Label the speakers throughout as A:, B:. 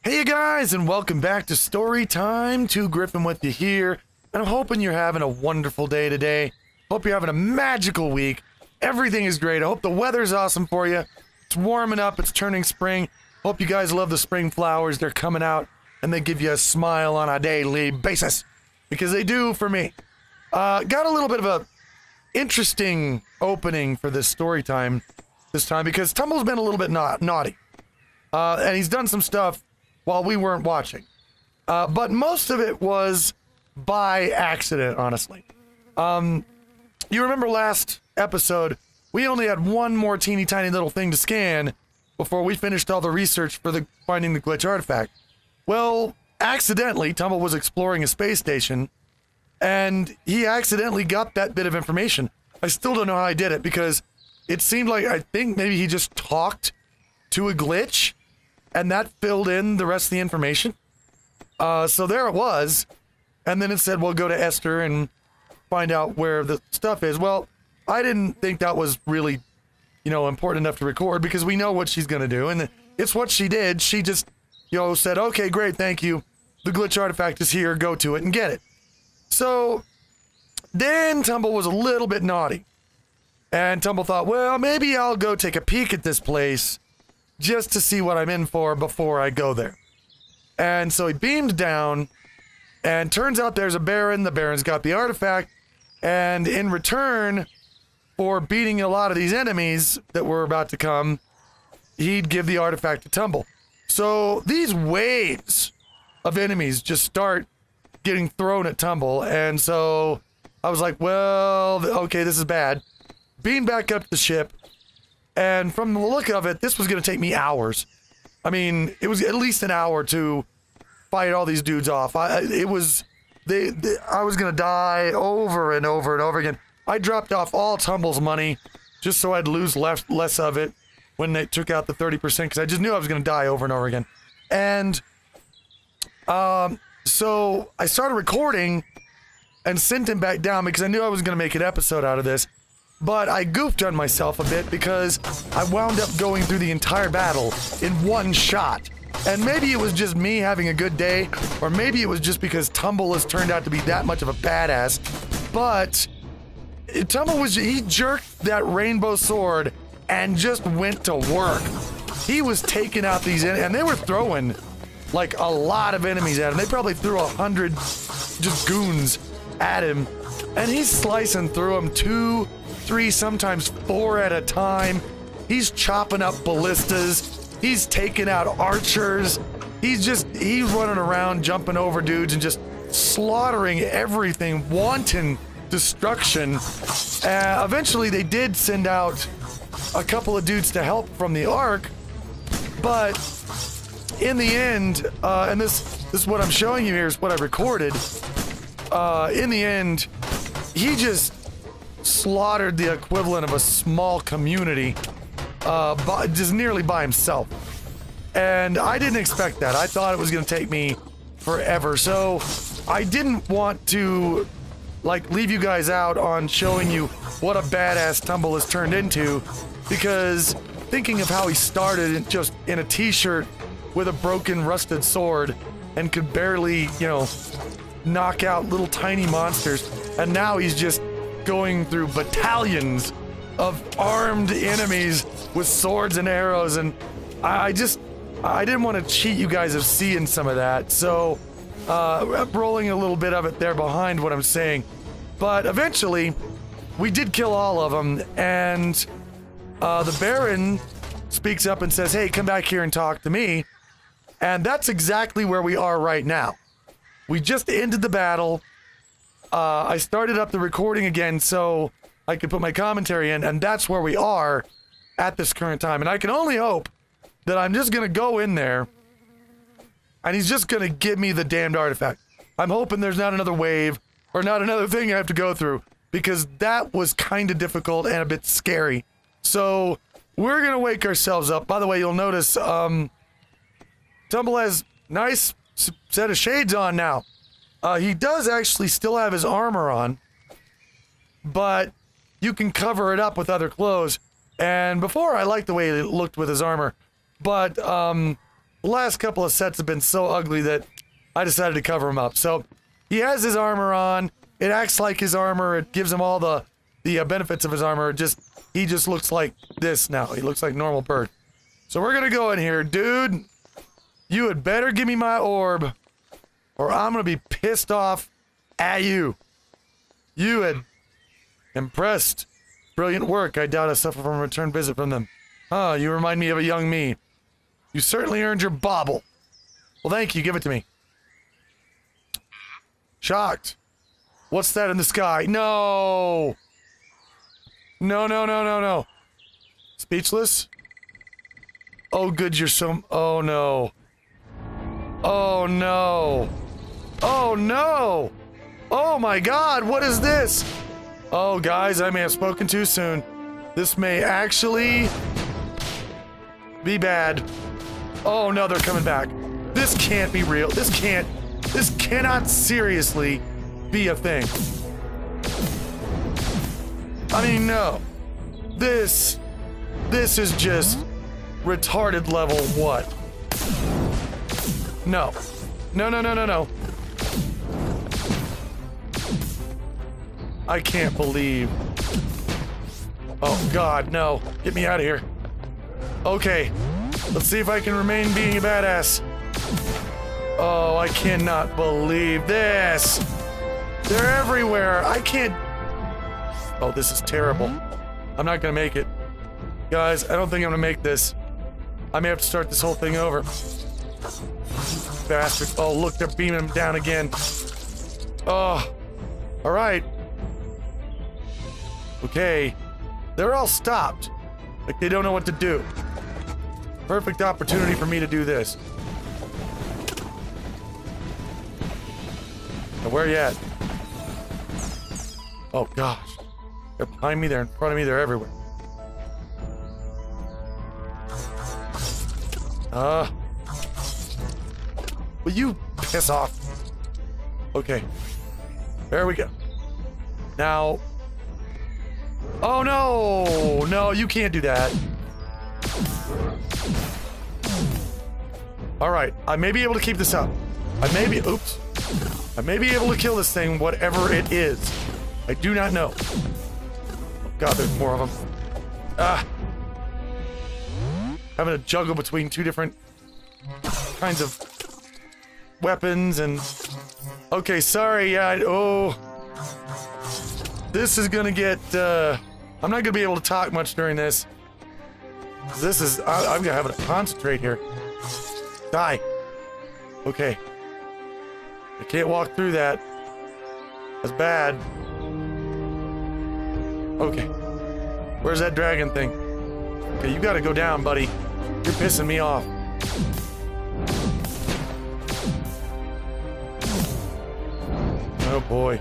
A: Hey you guys, and welcome back to Story Time. Gryphon with you here, and I'm hoping you're having a wonderful day today. Hope you're having a magical week. Everything is great. I hope the weather's awesome for you. It's warming up, it's turning spring. Hope you guys love the spring flowers. They're coming out, and they give you a smile on a daily basis, because they do for me. Got a little bit of a interesting opening for this story time this time, because Tumble's been a little bit naughty. And he's done some stuff while we weren't watching. But most of it was by accident, honestly. You remember last episode, we only had one more teeny tiny little thing to scan before we finished all the research for finding the glitch artifact. Well, accidentally, Tumble was exploring a space station, and he accidentally got that bit of information. I still don't know how I did it, because it seemed like, I think maybe he just talked to a glitch, and that filled in the rest of the information. So there it was. And then it said, well, go to Esther and find out where the stuff is. Well, I didn't think that was really, important enough to record, because we know what she's going to do. And it's what she did. She just, said, okay, great, thank you. The glitch artifact is here. Go to it and get it. So then Tumble was a little bit naughty. And Tumble thought, well, maybe I'll go take a peek at this place just to see what I'm in for before I go there. And so he beamed down, and turns out there's a Baron. The Baron's got the artifact, and in return for beating a lot of these enemies that were about to come, he'd give the artifact to Tumble. So these waves of enemies just start getting thrown at Tumble, and so I was like, well, okay, this is bad. Beamed back up the ship, and from the look of it, this was going to take me hours. I mean, it was at least an hour to fight all these dudes off. I was going to die over and over and over again. I dropped off all Tumble's money just so I'd lose less of it when they took out the 30%, because I just knew I was going to die over and over again. And so I started recording and sent him back down, because I knew I was going to make an episode out of this. But I goofed on myself a bit, because I wound up going through the entire battle in one shot. And maybe it was just me having a good day, or maybe it was just because Tumble has turned out to be that much of a badass. But Tumble he jerked that rainbow sword and just went to work. He was taking out these, and they were throwing like a lot of enemies at him. They probably threw 100 just goons at him, and he's slicing through them 2, 3, sometimes 4 at a time. He's chopping up ballistas. He's taking out archers. He's running around, jumping over dudes, and just slaughtering everything, wanton destruction. Eventually, they did send out a couple of dudes to help from the Ark, but in the end, and this is what I'm showing you here is what I recorded. In the end, he just slaughtered the equivalent of a small community, just nearly by himself. And I didn't expect that. I thought it was going to take me forever. So I didn't want to leave you guys out on showing you what a badass Tumble has turned into, because thinking of how he started just in a t-shirt with a broken rusted sword and could barely, knock out little tiny monsters, and now he's just going through battalions of armed enemies with swords and arrows, and I didn't want to cheat you guys of seeing some of that, so rolling a little bit of it there behind what I'm saying. But eventually we did kill all of them, and the Baron speaks up and says, hey, come back here and talk to me. And that's exactly where we are right now. We just ended the battle. I started up the recording again so I could put my commentary in, and that's where we are at this current time. And I can only hope that I'm just going to go in there, and he's just going to give me the damned artifact. I'm hoping there's not another wave, or not another thing I have to go through, because that was kind of difficult and a bit scary. So we're going to wake ourselves up. By the way, you'll notice Tumble has nice set of shades on now. He does actually still have his armor on, but you can cover it up with other clothes. And before, I liked the way it looked with his armor, but The last couple of sets have been so ugly that I decided to cover him up. So he has his armor on. It acts like his armor. It gives him all the benefits of his armor. He just looks like this now. He looks like normal bird. So we're gonna go in here, dude. You had better give me my orb, or I'm gonna be pissed off at you. You had impressed. Brilliant work. I doubt I suffer from a return visit from them. Huh, you remind me of a young me. You certainly earned your bauble. Well, thank you. Give it to me. Shocked. What's that in the sky? No! No, no, no, no, no. Speechless? Oh, good, you're so... Oh, no. Oh, no. Oh, no! Oh, my God, what is this? Oh, guys, I may have spoken too soon. This may actually... be bad. Oh, no, they're coming back. This can't be real. This cannot seriously be a thing. I mean, no. This is just retarded level what? No. No, no, no, no, no. I can't believe. Oh, God, no. Get me out of here. Okay. Let's see if I can remain being a badass. Oh, I cannot believe this. They're everywhere. I can't... Oh, this is terrible. I'm not gonna make it. Guys, I don't think I'm gonna make this. I may have to start this whole thing over. Bastard. Oh, look, they're beaming him down again. Oh. Alright. Okay. They're all stopped. Like they don't know what to do. Perfect opportunity for me to do this. Now, where are you at? Oh, gosh. They're behind me, they're in front of me, they're everywhere. Will you piss off? Okay. There we go. Now... Oh, no! No, you can't do that. Alright, I may be able to keep this up. I may be... Oops. I may be able to kill this thing, whatever it is. I do not know. Oh, God, there's more of them. Ah! Having to juggle between two different kinds of weapons and... Okay, sorry, yeah, oh... This is gonna get, I'm not gonna be able to talk much during this. This is... I'm gonna have to concentrate here. Die. Okay. I can't walk through that. That's bad. Okay. Where's that dragon thing? Okay, you gotta go down, buddy. You're pissing me off. Oh boy.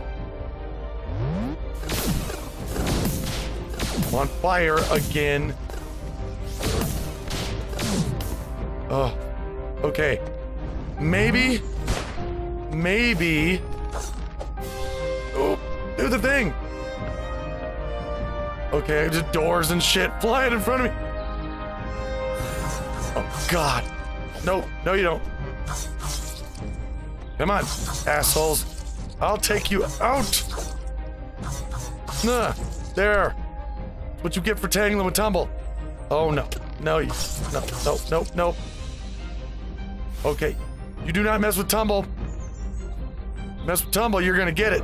A: I'm on fire again. Oh. Okay. Maybe. Oh, do the thing. Okay, just doors and shit flying in front of me. Oh, God. No, no, you don't. Come on, assholes. I'll take you out. Nah, there. What you get for tangling with Tumble. Oh, no. No, you... No, no, no, no. Okay. You do not mess with Tumble. Mess with Tumble, you're gonna get it.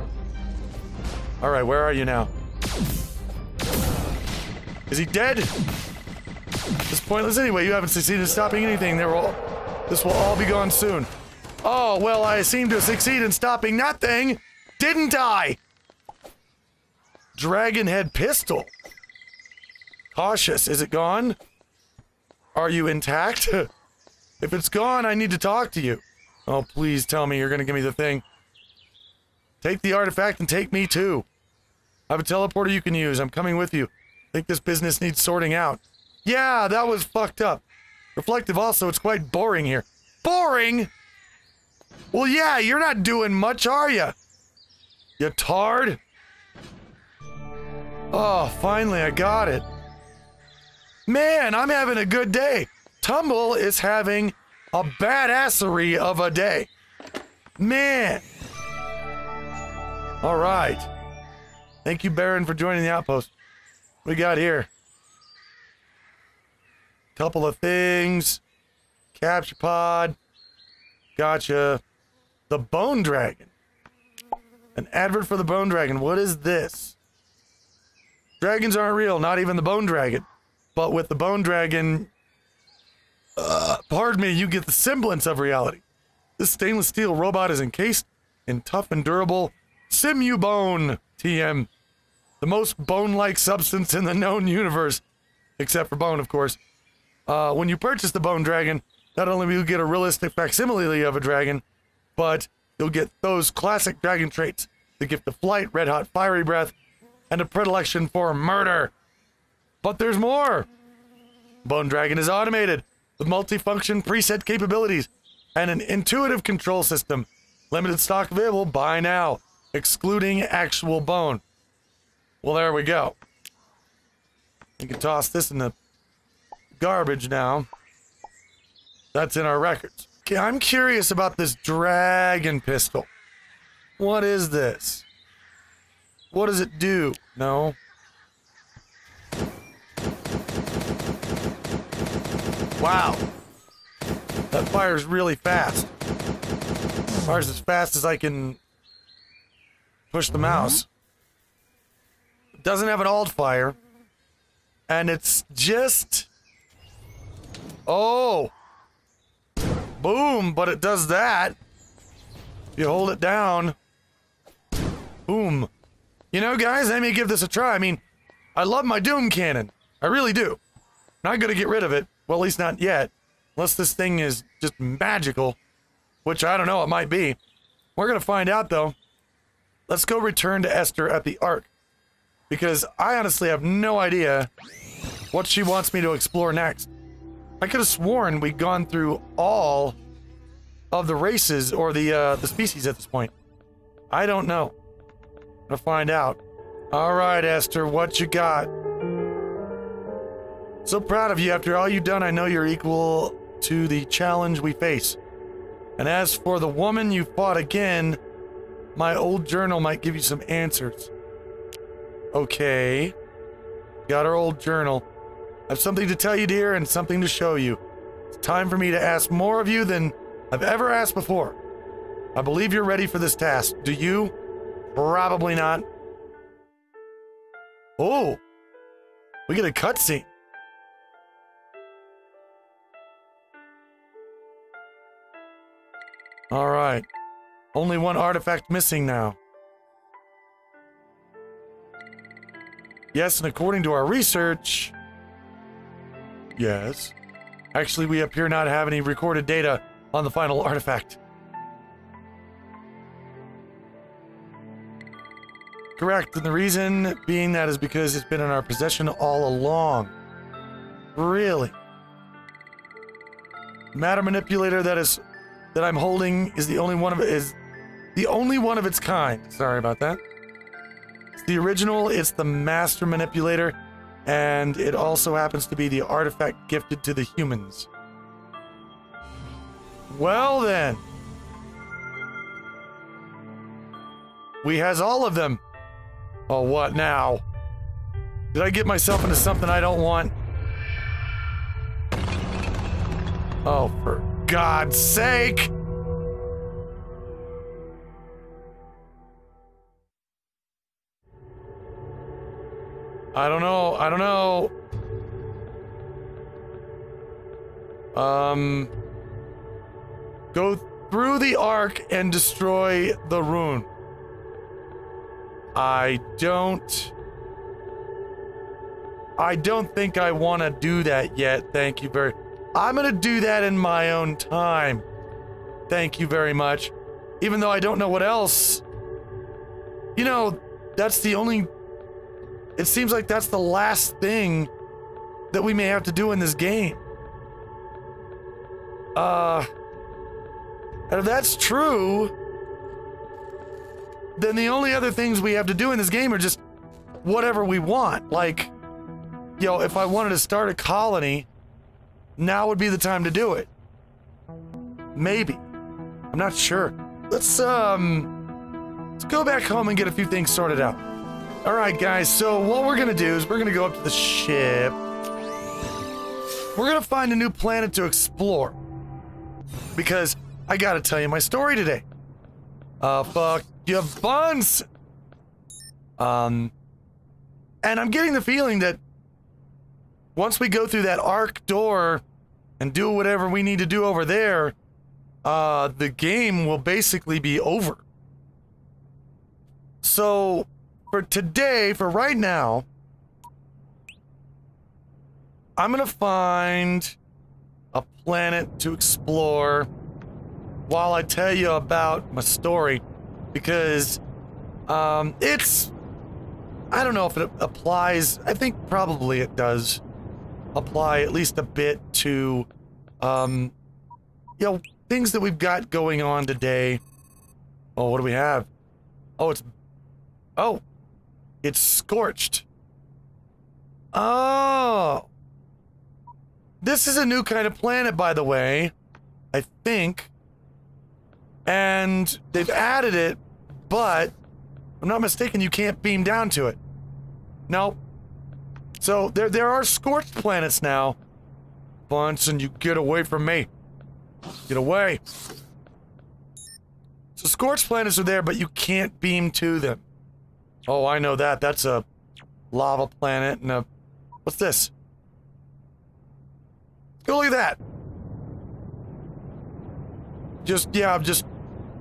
A: Alright, where are you now? Is he dead? It's pointless anyway. You haven't succeeded in stopping anything. This will all be gone soon. Oh, well, I seem to succeed in stopping nothing, didn't I? Dragonhead pistol. Cautious. Is it gone? Are you intact? If it's gone, I need to talk to you. Oh, please tell me you're gonna give me the thing. Take the artifact and take me too. I have a teleporter you can use. I'm coming with you. I think this business needs sorting out. Yeah, that was fucked up. Reflective also, it's quite boring here. Boring? Well, yeah, you're not doing much, are you? You tard? Oh, finally I got it. Man, I'm having a good day. Tumble is having a badassery of a day. Man. All right. Thank you, Baron, for joining the outpost. What we got here? Couple of things. Capture pod. Gotcha. The Bone Dragon. An advert for the Bone Dragon. What is this? Dragons aren't real, not even the Bone Dragon. But with the Bone Dragon, pardon me, you get the semblance of reality. This stainless steel robot is encased in tough and durable sinew bone, TM. The most bone-like substance in the known universe. Except for bone, of course. When you purchase the Bone Dragon, not only will you get a realistic facsimile of a dragon, but you'll get those classic dragon traits. The gift of flight, red-hot fiery breath, and a predilection for murder. But there's more. Bone Dragon is automated with multifunction preset capabilities and an intuitive control system. Limited stock available, buy now, excluding actual bone. Well, there we go. You can toss this in the garbage now. That's in our records. Okay, I'm curious about this dragon pistol. What is this? What does it do? No. Wow. That fires really fast. Fires as fast as I can push the mouse. It doesn't have an alt fire. And it's just... Oh! Boom! But it does that. You hold it down. Boom. You know, guys, let me give this a try. I mean, I love my Doom cannon. I really do. Not gonna get rid of it. Well, at least not yet. Unless this thing is just magical. Which, I don't know, it might be. We're gonna find out, though. Let's go return to Esther at the Ark. Because I honestly have no idea what she wants me to explore next. I could have sworn we'd gone through all of the races or the species at this point. I don't know. I'm gonna find out. All right, Esther, what you got? So proud of you. After all you've done, I know you're equal to the challenge we face. And as for the woman you fought again, my old journal might give you some answers. Okay. Got our old journal. I have something to tell you, dear, and something to show you. It's time for me to ask more of you than I've ever asked before. I believe you're ready for this task. Do you? Probably not. Oh! We get a cutscene. Alright. Only one artifact missing now. Yes, and according to our research... Yes. Actually, we appear not to have any recorded data on the final artifact. Correct, and the reason being that is because it's been in our possession all along. Really? Matter manipulator that I'm holding is the only one of its kind. Sorry about that. It's the original, it's the master manipulator, and it also happens to be the artifact gifted to the humans. Well then. We has all of them. Oh, what now? Did I get myself into something I don't want? Oh, for God's sake! I don't know. Go through the Ark and destroy the rune. I don't think I want to do that yet. Thank you very... I'm going to do that in my own time. Thank you very much. Even though I don't know what else. You know, that's the only... It seems like that's the last thing that we may have to do in this game. And if that's true, then the only other things we have to do in this game are just whatever we want. Like, you know, if I wanted to start a colony, now would be the time to do it. Maybe. I'm not sure. Let's go back home and get a few things sorted out. All right, guys, so what we're gonna do is we're gonna go up to the ship. We're gonna find a new planet to explore. Because I gotta tell you my story today. Fuck you, Buns! And I'm getting the feeling that once we go through that arc door and do whatever we need to do over there, the game will basically be over. So, for today, for right now, I'm gonna find a planet to explore while I tell you about my story, because it's, I don't know if it applies. I think probably it does apply at least a bit to you know, things that we've got going on today. Oh, what do we have? Oh, it's scorched. Oh, this is a new kind of planet, by the way, I think. And they've added it, but if I'm not mistaken, you can't beam down to it. Nope. So there are scorched planets now. Bunsen, you get away from me. Get away. So scorched planets are there, but you can't beam to them. Oh, I know that. That's a lava planet and a... What's this? Go look at that. Just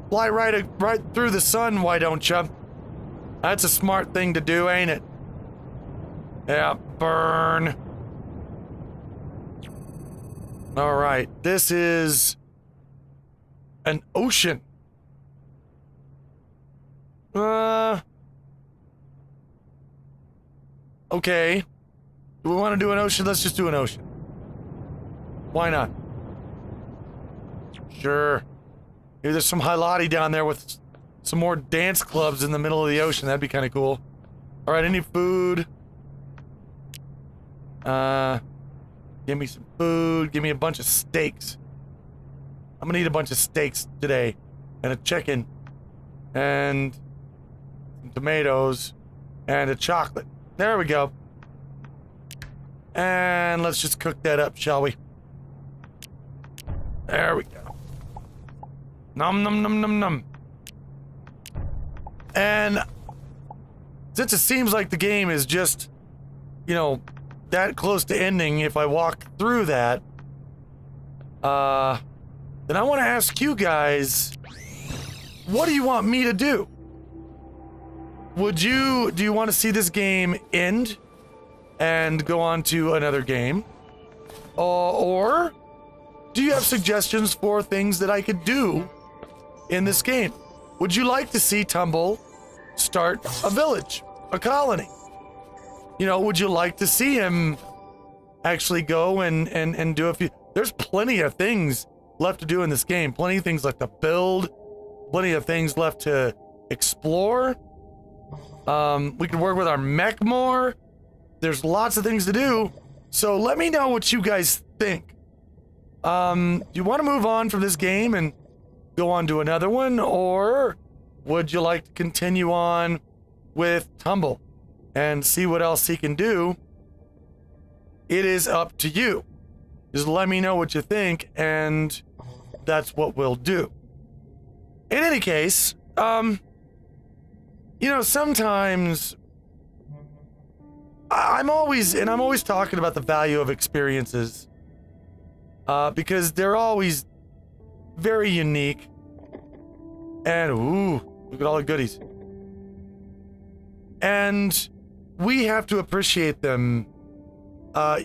A: fly right through the sun, why don't you? That's a smart thing to do, ain't it? Yeah, burn. Alright, this is an ocean. Okay. Do we want to do an ocean? Let's just do an ocean. Why not? Sure. Maybe there's some highlighty down there with some more dance clubs in the middle of the ocean. That'd be kind of cool. Alright, I need food. Give me some food. Give me a bunch of steaks. I'm gonna eat a bunch of steaks today. And a chicken. And some tomatoes. And a chocolate. There we go. And let's just cook that up, shall we? There we go. Nom nom nom nom nom. And since it seems like the game is just, you know, that close to ending, if I walk through that, then I want to ask you guys, what do you want me to do? Do you want to see this game end and go on to another game? Or do you have suggestions for things that I could do in this game? Would you like to see Tumble start a village, a colony? You know, would you like to see him actually go and do a few... There's plenty of things left to do in this game. Plenty of things left to build. Plenty of things left to explore. We could work with our mech more. There's lots of things to do. So let me know what you guys think. Do you want to move on from this game and go on to another one? Or would you like to continue on with Tumble and see what else he can do? It is up to you. Just let me know what you think, and that's what we'll do. In any case, you know, sometimes I'm always talking about the value of experiences, because they're always very unique. And ooh, look at all the goodies. And we have to appreciate them,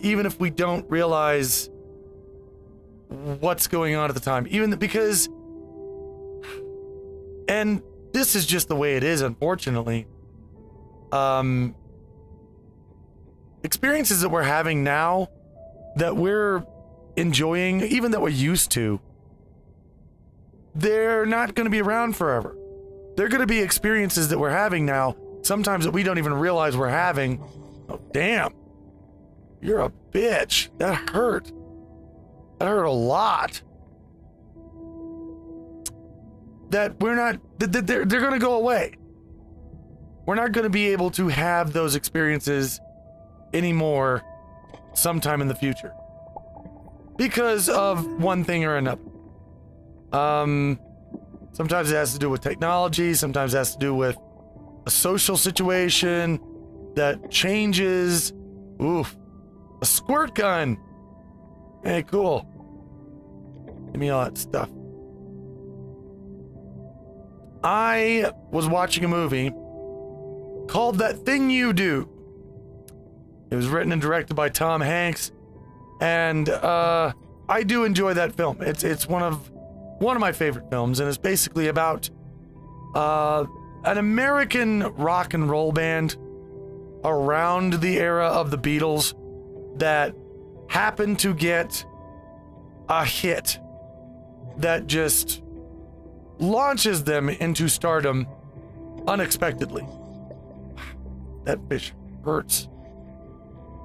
A: even if we don't realize what's going on at the time. Because, and this is just the way it is, unfortunately. Experiences that we're having now, that we're enjoying, even that we're used to, they're not going to be around forever. They're going to be experiences that we're having now, sometimes that we don't even realize we're having. Oh, damn. You're a bitch. That hurt. That hurt a lot. that we're not, that they're going to go away. We're not going to be able to have those experiences anymore sometime in the future. Because of one thing or another. Sometimes it has to do with technology, sometimes it has to do with a social situation that changes. Oof. A squirt gun. Hey, cool. Give me all that stuff. I was watching a movie called That Thing You Do. It was written and directed by Tom Hanks, and I do enjoy that film. It's one of my favorite films, and it's basically about an American rock and roll band around the era of the Beatles that happened to get a hit that just launches them into stardom unexpectedly. That fish hurts.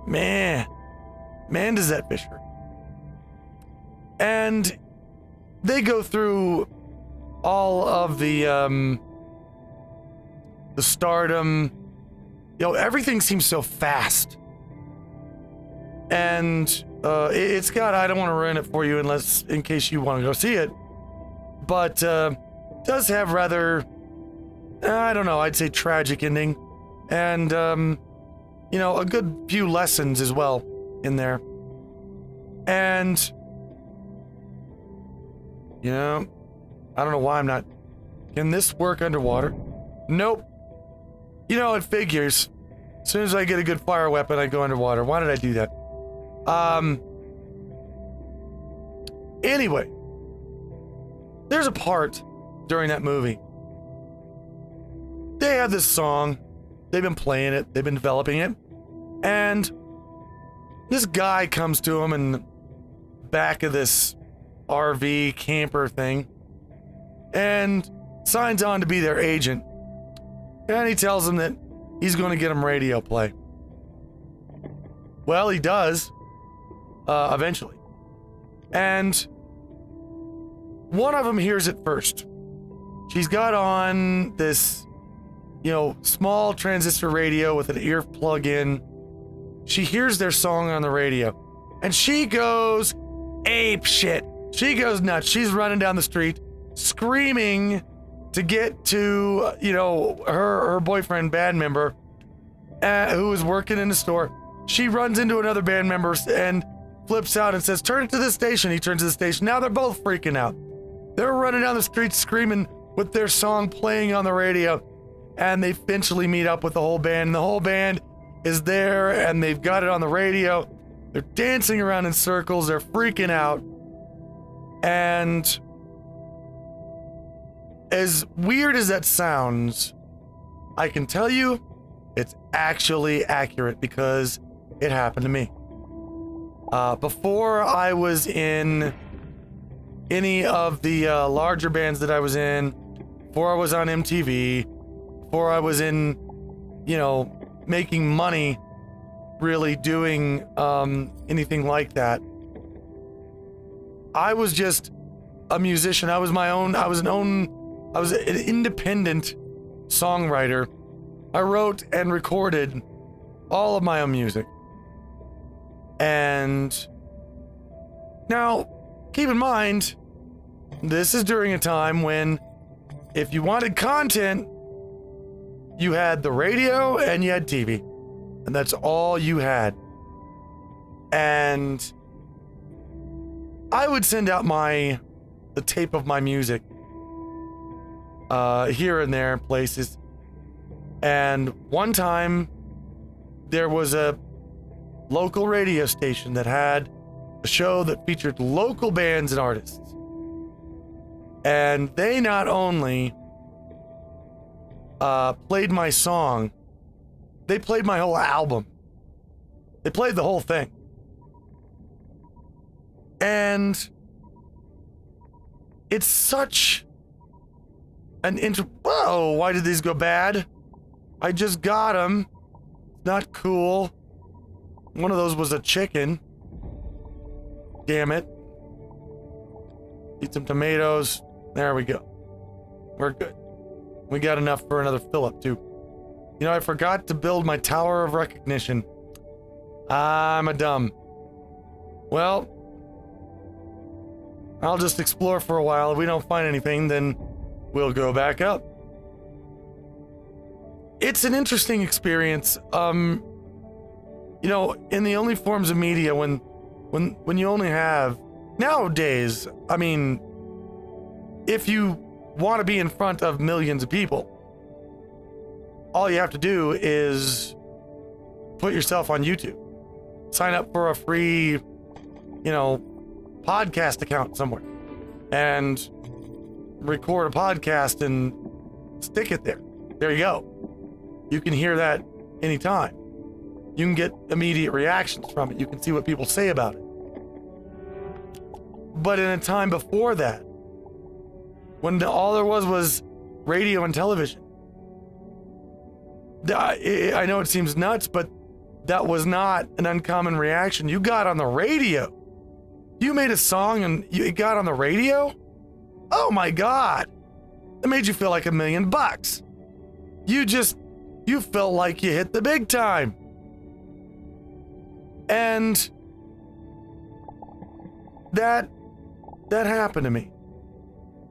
A: Man, does that fish hurt. And they go through all of the stardom. You know, everything seems so fast. And it's got, I don't want to ruin it for you unless, in case you want to go see it. But does have rather, I don't know, I'd say tragic ending. And, you know, a good few lessons as well in there. And, you know, I don't know why I'm not, can this work underwater? Nope. You know, it figures. As soon as I get a good fire weapon, I go underwater. Why did I do that? Anyway, there's a part during that movie. They have this song. They've been playing it. They've been developing it. And this guy comes to him in the back of this RV camper thing and signs on to be their agent. And he tells them that he's going to get them radio play. Well, he does. Eventually. And one of them hears it first. She's got on this, you know, small transistor radio with an ear plug in. She hears their song on the radio. And she goes ape shit. She goes nuts. She's running down the street, screaming to get to, you know, her boyfriend, band member, who is working in the store. She runs into another band member and flips out and says, turn it to this station. He turns to the station. Now they're both freaking out. They're running down the street screaming with their song playing on the radio. And they eventually meet up with the whole band. And the whole band is there and they've got it on the radio. They're dancing around in circles. They're freaking out. And as weird as that sounds, I can tell you it's actually accurate because it happened to me. Before I was in any of the larger bands that I was in, before I was on MTV, before I was in, you know, making money, really doing anything like that, I was just a musician. I was an independent songwriter. I wrote and recorded all of my own music. And now, keep in mind, this is during a time when if you wanted content, you had the radio and you had TV. And that's all you had. And I would send out the tape of my music here and there places. And one time there was a local radio station that had a show that featured local bands and artists. And they not only played my song, they played my whole album. They played the whole thing. And it's such an whoa, why did these go bad? I just got them. Not cool. One of those was a chicken. Damn it. Eat some tomatoes. There we go. We're good. We got enough for another fill-up, too. You know, I forgot to build my tower of recognition. I'm a dumb. Well, I'll just explore for a while. If we don't find anything, then we'll go back up. It's an interesting experience. You know, in the only forms of media, when you only have nowadays, I mean, if you want to be in front of millions of people, all you have to do is put yourself on YouTube. Sign up for a free, you know, podcast account somewhere and record a podcast and stick it there. There you go. You can hear that anytime. You can get immediate reactions from it. You can see what people say about it. But in a time before that, when all there was radio and television, I know it seems nuts, but that was not an uncommon reaction. You got on the radio. You made a song and it got on the radio? Oh my God. It made you feel like $1 million. You felt like you hit the big time. And that happened to me.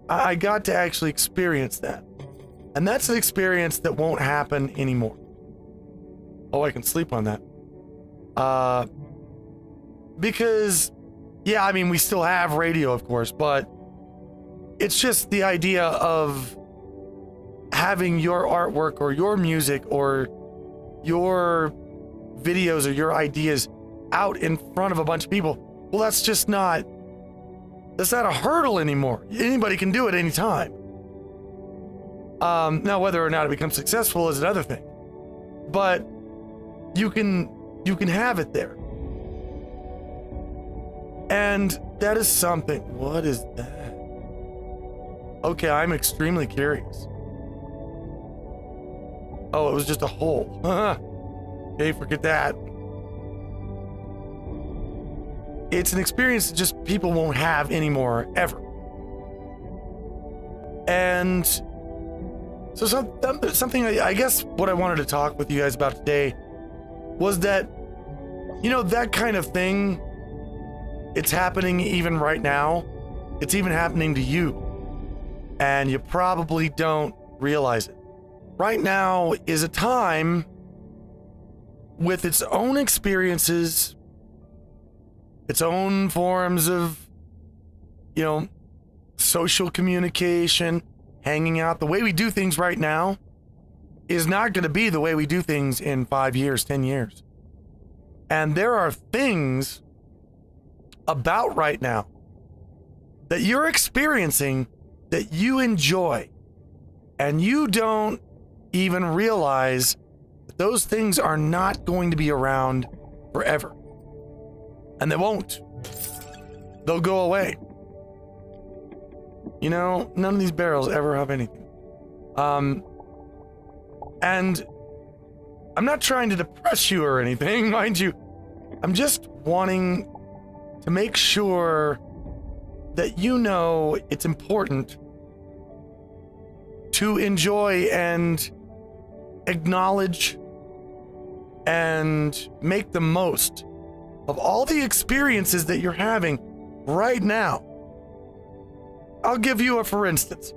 A: I got to actually experience that. And that's an experience that won't happen anymore. Oh, I can sleep on that. Because, yeah, I mean, we still have radio, of course, but it's just the idea of having your artwork or your music or your videos or your ideas out in front of a bunch of people. Well, that's not a hurdle anymore. Anybody can do it anytime. Now, whether or not it becomes successful is another thing, but you can have it there. And that is something. What is that? Okay, I'm extremely curious. Oh, it was just a hole. Okay, forget that. It's an experience that just people won't have anymore, ever. And so something I guess what I wanted to talk with you guys about today was that, you know, that kind of thing, it's happening even right now. It's even happening to you. And you probably don't realize it. Right now is a time with its own experiences, its own forms of, you know, social communication, hanging out. The way we do things right now is not going to be the way we do things in 5 years, 10 years. And there are things about right now that you're experiencing that you enjoy, and you don't even realize that those things are not going to be around forever. And they won't. They'll go away. You know, none of these barrels ever have anything. And I'm not trying to depress you or anything, mind you. I'm just wanting to make sure that you know it's important to enjoy and acknowledge and make the most of all the experiences that you're having right now. I'll give you a for instance.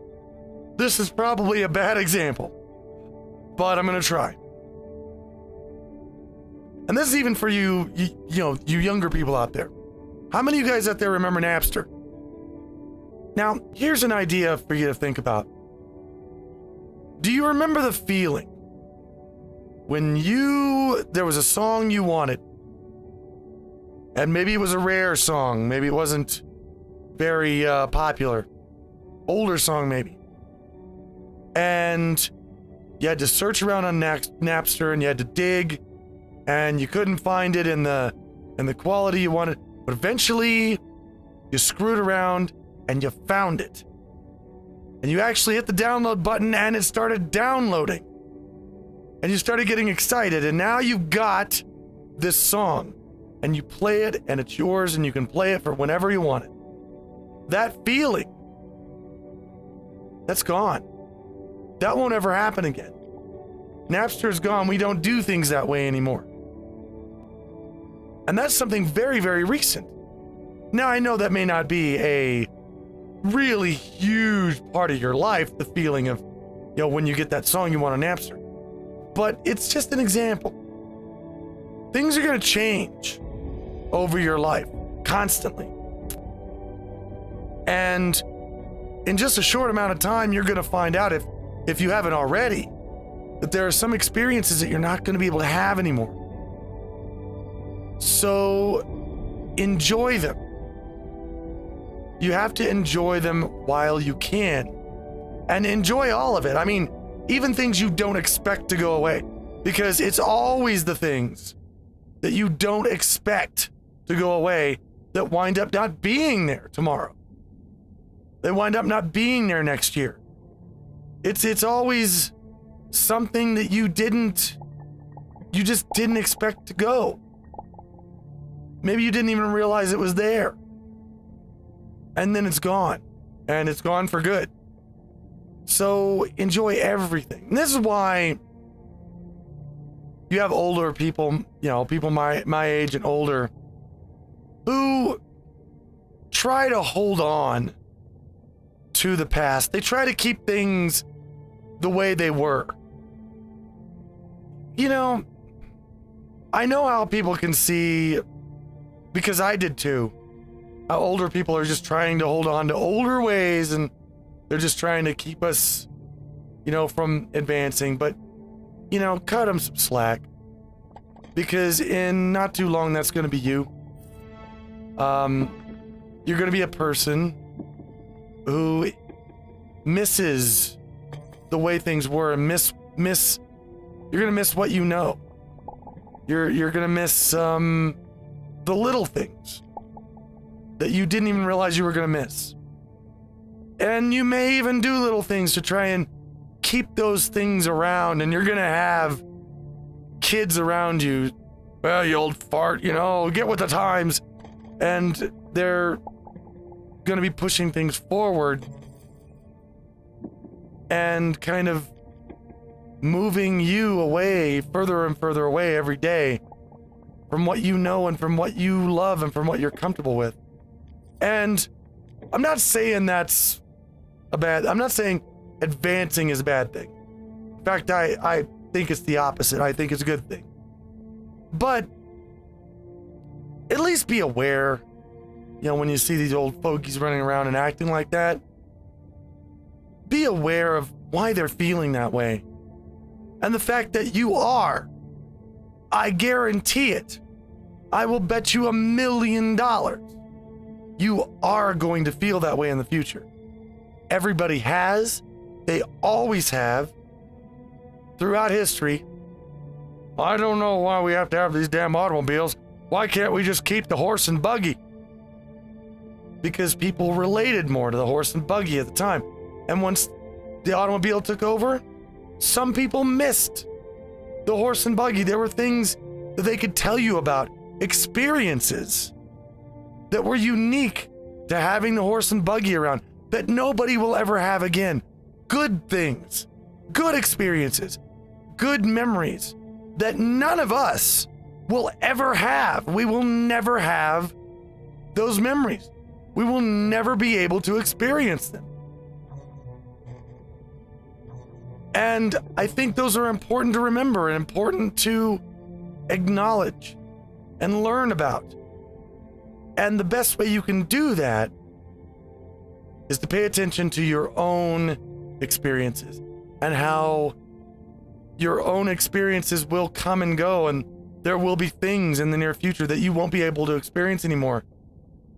A: This is probably a bad example, but I'm going to try. And this is even for you younger people out there. How many of you guys out there remember Napster? Now, here's an idea for you to think about. Do you remember the feeling when there was a song you wanted, and maybe it was a rare song, maybe it wasn't very popular, older song maybe, and you had to search around on Napster and you had to dig, and you couldn't find it in the quality you wanted, but eventually you screwed around and you found it. And you actually hit the download button and it started downloading. And you started getting excited, and now you've got this song. And you play it and it's yours and you can play it for whenever you want it. That feeling, that's gone. That won't ever happen again. Napster's gone. We don't do things that way anymore. And that's something very, very recent. Now, I know that may not be a really huge part of your life, the feeling of, when you get that song you want on Napster. But it's just an example. Things are going to change over your life constantly. And in just a short amount of time, you're going to find out, if you haven't already, that there are some experiences that you're not going to be able to have anymore. So enjoy them. You have to enjoy them while you can. And enjoy all of it. I mean, even things you don't expect to go away. Because it's always the things that you don't expect to go away that wind up not being there tomorrow. They wind up not being there next year. It's always something that you just didn't expect to go. Maybe you didn't even realize it was there. And then it's gone. And it's gone for good. So enjoy everything. And this is why you have older people, people my age and older, who try to hold on to the past. They try to keep things the way they were. I know how people can see, because I did too, how older people are just trying to hold on to older ways, and they're just trying to keep us, from advancing. But, cut them some slack. Because in not too long, that's going to be you. You're going to be a person who misses the way things were, and you're going to miss what you know. You're going to miss the little things that you didn't even realize you were going to miss. And you may even do little things to try and keep those things around, and you're going to have kids around you. Well, you old fart, get with the times. And they're going to be pushing things forward and kind of moving you away, further and further away every day from what you know and from what you love and from what you're comfortable with. And I'm not saying that's I'm not saying advancing is a bad thing. In fact, I think it's the opposite. I think it's a good thing. But at least be aware, when you see these old fogies running around and acting like that, be aware of why they're feeling that way. And the fact that you are, I guarantee it, I will bet you $1 million, you are going to feel that way in the future. Everybody has, they always have, throughout history. I don't know why we have to have these damn automobiles. Why can't we just keep the horse and buggy? Because people related more to the horse and buggy at the time. And once the automobile took over, some people missed the horse and buggy. There were things that they could tell you about, experiences that were unique to having the horse and buggy around that nobody will ever have again. Good things, good experiences, good memories that none of us will ever have. We will never have those memories. We will never be able to experience them. And I think those are important to remember and important to acknowledge and learn about. And the best way you can do that is to pay attention to your own experiences and how your own experiences will come and go, and there will be things in the near future that you won't be able to experience anymore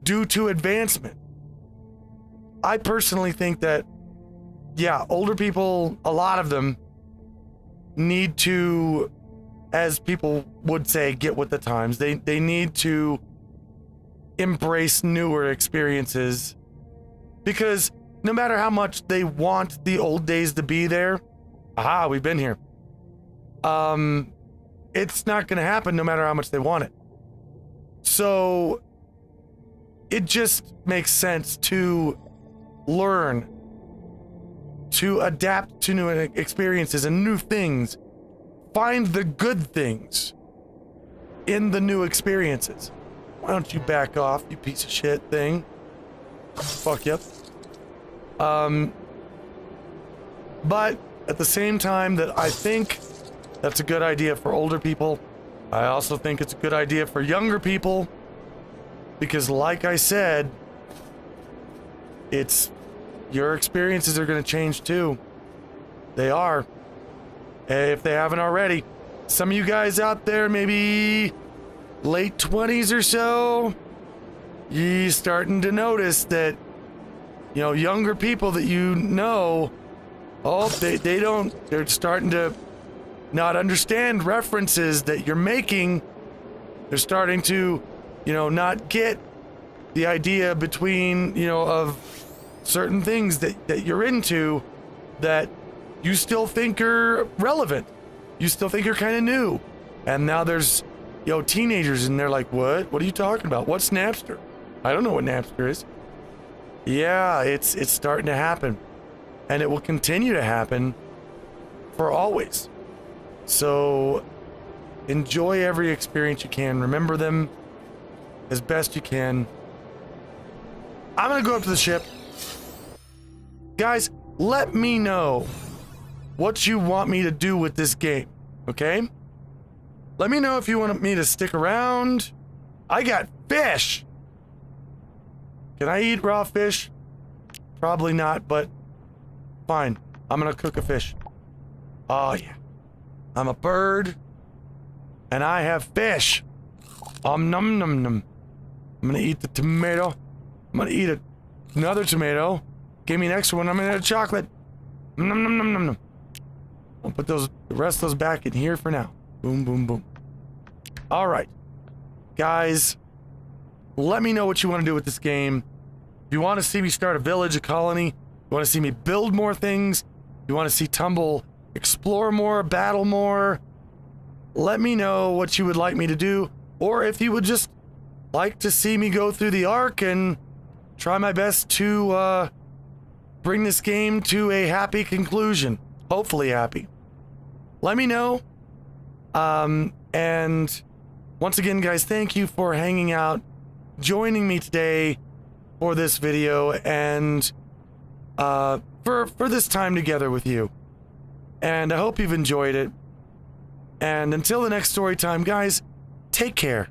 A: due to advancement. I personally think that, yeah, older people, a lot of them need to, as people would say, get with the times. They need to embrace newer experiences, because no matter how much they want the old days to be there, we've been here. It's not going to happen no matter how much they want it. So it just makes sense to learn to adapt to new experiences and new things. Find the good things in the new experiences. Why don't you back off, you piece of shit thing? Fuck yep. But at the same time that I think that's a good idea for older people, I also think it's a good idea for younger people, because like I said, your experiences are going to change too. They are. If they haven't already. Some of you guys out there, maybe late 20s or so, you starting to notice that, you know, younger people that you know, they're starting to not understand references that you're making. They're starting to, you know, not get the idea between, you know, of certain things that you're into that you still think are relevant. You still think are kind of new. And now there's, you know, teenagers and they're like, what? What are you talking about? What's Napster? I don't know what Napster is. Yeah, it's starting to happen. And it will continue to happen for always. So enjoy every experience you can. Remember them as best you can. I'm gonna go up to the ship. Guys, let me know what you want me to do with this game, okay? Let me know if you want me to stick around. I got fish. Can I eat raw fish? Probably not, but fine. I'm gonna cook a fish. Oh yeah. I'm a bird and I have fish. Num num num. I'm gonna eat the tomato. I'm gonna eat another tomato. Give me an extra one. I'm gonna eat a chocolate. Num num num num num. I'll put the rest of those back in here for now. Boom, boom, boom. All right, guys, let me know what you want to do with this game. If you want to see me start a village, a colony, you want to see me build more things, you want to see Tumble explore more, battle more, let me know what you would like me to do, or if you would just like to see me go through the arc and try my best to bring this game to a happy conclusion. Hopefully happy. Let me know. And once again, guys, thank you for hanging out, joining me today for this video, and for this time together with you. And I hope you've enjoyed it. And until the next story time, guys, take care.